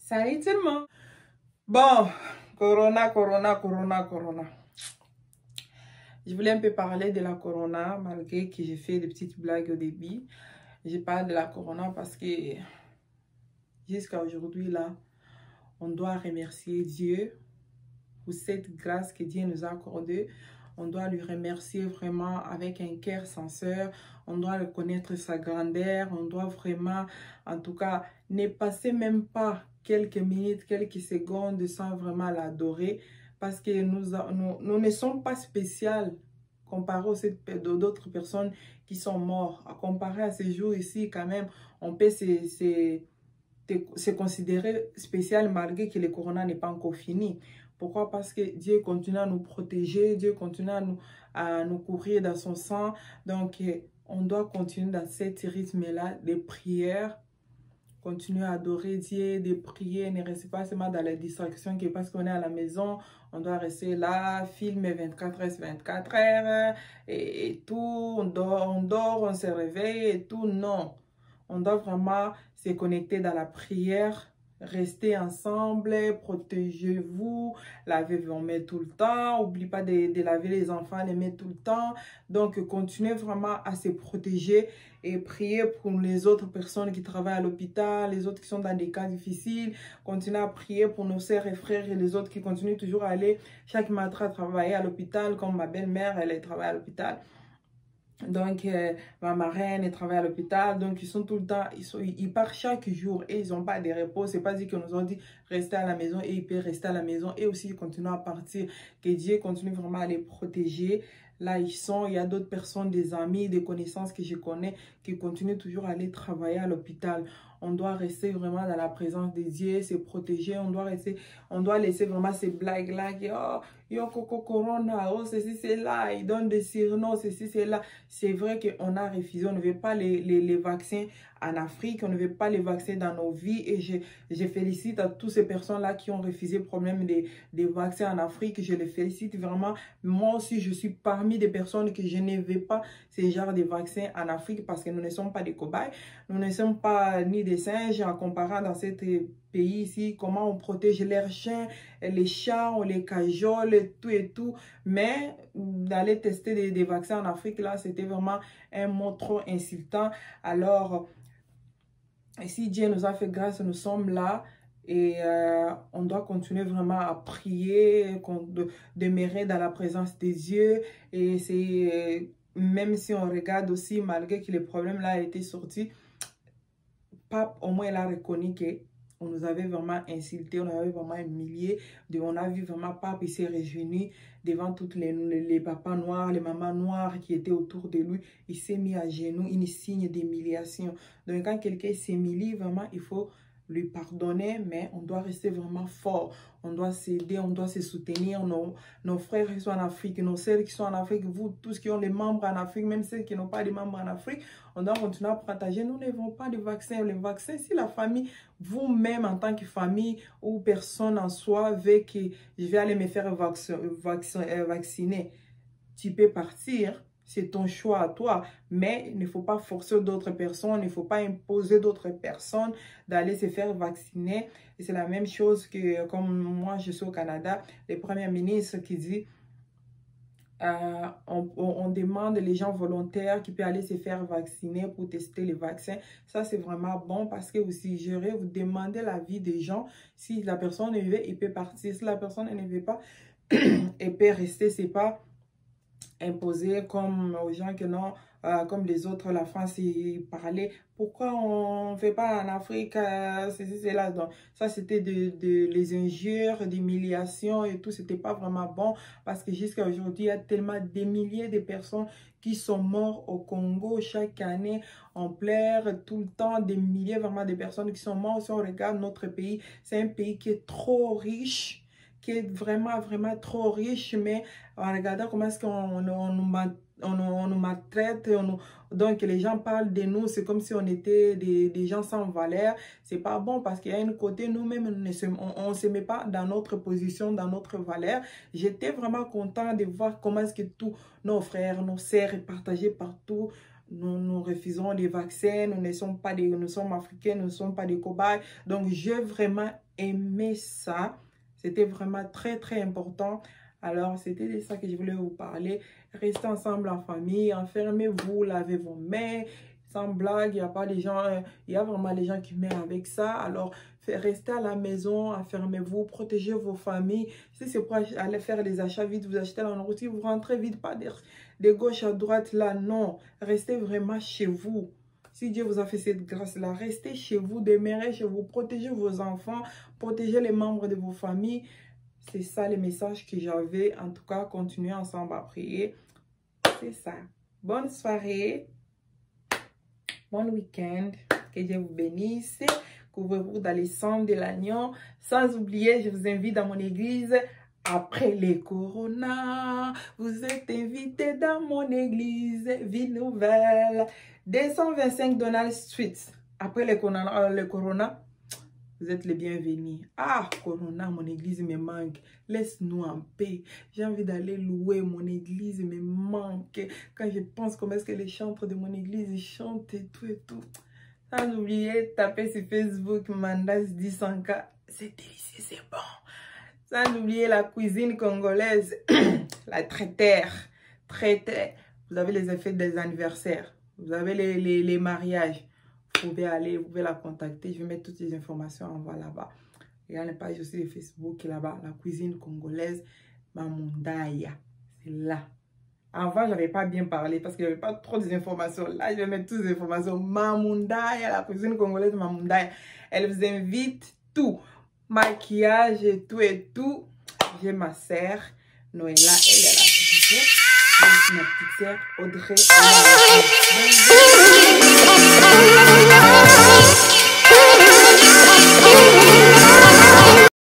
Salut tout le monde. Bon, corona. Je voulais un peu parler de la corona, malgré que j'ai fait des petites blagues au début. Je parle de la corona parce que jusqu'à aujourd'hui, là, on doit remercier Dieu pour cette grâce que Dieu nous a accordée. On doit lui remercier vraiment avec un cœur sincère. On doit reconnaître sa grandeur. On doit vraiment, en tout cas, ne passer même pas quelques minutes, quelques secondes sans vraiment l'adorer. Parce que nous ne sommes pas spéciaux comparé aux d'autres personnes qui sont mortes. À comparer à ces jours ici, quand même, on peut se considérer spécial malgré que le corona n'est pas encore fini. Pourquoi? Parce que Dieu continue à nous protéger, Dieu continue à nous couvrir dans son sang. Donc, on doit continuer dans cet rythme-là de prière, continuer à adorer Dieu, de prier, ne rester pas seulement dans la distraction que parce qu'on est à la maison, on doit rester là, filmer 24 heures sur 24 heures et tout, on dort, on se réveille et tout. Non, on doit vraiment se connecter dans la prière, rester ensemble, protégez-vous, lavez vos mains tout le temps, n'oubliez pas de laver les enfants les mains tout le temps. Donc, continuez vraiment à se protéger et prier pour les autres personnes qui travaillent à l'hôpital, les autres qui sont dans des cas difficiles. Continuez à prier pour nos sœurs et frères et les autres qui continuent toujours à aller chaque matin travailler à l'hôpital, comme ma belle-mère, elle travaille à l'hôpital. Donc, ma marraine, elle travaille à l'hôpital. Donc, ils sont tout le temps, ils partent chaque jour et ils n'ont pas de repos. C'est pas dit qu'ils nous ont dit rester à la maison et ils peuvent rester à la maison et aussi ils continuent à partir. Que Dieu continue vraiment à les protéger. Là, ils sont, il y a d'autres personnes, des amis, des connaissances que je connais qui continuent toujours à aller travailler à l'hôpital. On doit rester vraiment dans la présence de Dieu, se protéger. On doit laisser vraiment ces blagues-là qui, oh, yo, coco, corona, oh, ceci, c'est là, ils donnent des surnoms, ceci, c'est là. C'est vrai qu'on a refusé, on ne veut pas les vaccins en Afrique, on ne veut pas les vaccins dans nos vies. Et je félicite à toutes ces personnes-là qui ont refusé le problème des vaccins en Afrique. Je les félicite vraiment. Moi aussi, je suis parmi des personnes que je ne veux pas ces genres de vaccins en Afrique parce que nous ne sommes pas des cobayes. Nous ne sommes pas ni des singes en comparant dans cet pays ici, comment on protège leurs chiens, les chats, on les cajole, tout et tout. Mais d'aller tester des vaccins en Afrique, là, c'était vraiment un mot trop insultant. Alors, si Dieu nous a fait grâce, nous sommes là. Et on doit continuer vraiment à prier, demeurer dans la présence de Dieu. Et c'est, même si on regarde aussi, malgré que le problème là a été sorti, Pape, au moins, il a reconnu qu'on nous avait vraiment insulté, on avait vraiment humilié. On a vu vraiment Pape, il s'est réjoui devant toutes les papas noirs, les mamans noires qui étaient autour de lui. Il s'est mis à genoux, une signe d'humiliation. Donc, quand quelqu'un s'humilie, vraiment, il faut lui pardonner, mais on doit rester vraiment fort. On doit s'aider, on doit se soutenir. Nos frères qui sont en Afrique, nos sœurs qui sont en Afrique, vous tous qui ont des membres en Afrique, même ceux qui n'ont pas de membres en Afrique, on doit continuer à partager. Nous n'avons pas de vaccin. Les vaccins, si la famille, vous-même en tant que famille ou personne en soi veut que je vais aller me faire vacciner, tu peux partir. C'est ton choix à toi, mais il ne faut pas forcer d'autres personnes, il ne faut pas imposer d'autres personnes d'aller se faire vacciner. Et c'est la même chose que, comme moi, je suis au Canada, le premier ministre qui dit, on demande les gens volontaires qui peuvent aller se faire vacciner pour tester les vaccins. Ça, c'est vraiment bon parce que aussi, j'aurais vous demander l'avis des gens. Si la personne ne veut, il peut partir. Si la personne ne veut pas, elle peut rester. C'est pas imposé comme aux gens que non, comme les autres, la France, ils parlaient. Pourquoi on ne fait pas en Afrique c'est là. Donc, ça, c'était les injures, des humiliations et tout. C'était pas vraiment bon parce que jusqu'à aujourd'hui, il y a tellement des milliers de personnes qui sont mortes au Congo chaque année. On pleure tout le temps, des milliers vraiment de personnes qui sont mortes. Si on regarde notre pays, c'est un pays qui est trop riche, qui est vraiment, vraiment trop riche, mais en regardant comment est-ce qu'on nous maltraite, donc les gens parlent de nous, c'est comme si on était des gens sans valeur. C'est pas bon parce qu'il y a un côté, nous-mêmes, on ne se met pas dans notre position, dans notre valeur. J'étais vraiment content de voir comment est-ce que tous nos frères, nos sœurs partagés partout, nous refusons les vaccins, nous sommes africains, nous ne sommes pas des cobayes. Donc, j'ai vraiment aimé ça. C'était vraiment très, très important. Alors, c'était de ça que je voulais vous parler. Restez ensemble en famille, enfermez-vous, lavez vos mains. Sans blague, il n'y a pas des gens, il y a vraiment des gens qui meurent avec ça. Alors, restez à la maison, enfermez-vous, protégez vos familles. Si c'est pour aller faire des achats vite, vous achetez la nourriture, vous rentrez vite, pas de gauche à droite là, non. Restez vraiment chez vous. Si Dieu vous a fait cette grâce-là, restez chez vous, demeurez chez vous, protégez vos enfants, protégez les membres de vos familles. C'est ça le message que j'avais. En tout cas, continuez ensemble à prier. C'est ça. Bonne soirée. Bon week-end. Que Dieu vous bénisse. Couvrez-vous dans les sang de l'agneau. Sans oublier, je vous invite dans mon église. Après les coronas, vous êtes invités dans mon église. Vie nouvelle. 225 Donald Street. Après les coronas, vous êtes les bienvenus. Ah, Corona, mon église me manque. Laisse-nous en paix. J'ai envie d'aller louer. Mon église me manque. Quand je pense comment est-ce que les chantres de mon église chantent et tout et tout. Sans oublier, tapez sur Facebook Mandas 10K. C'est délicieux, c'est bon. Sans oublier la cuisine congolaise. La traiteur. Vous avez les effets des anniversaires. Vous avez les mariages. Vous pouvez aller, vous pouvez la contacter. Je vais mettre toutes les informations en bas là-bas. Il y a une page aussi de Facebook là-bas. La cuisine congolaise Mamundaya. C'est là. Avant, je n'avais pas bien parlé parce qu'il n'y avait pas trop d'informations. Là, je vais mettre toutes les informations. Mamundaya, la cuisine congolaise Mamundaya. Elle vous invite tout. Maquillage et tout et tout. J'ai ma sœur Noëlla. Elle est là. Ma petite sœur Audrey. Elle est là.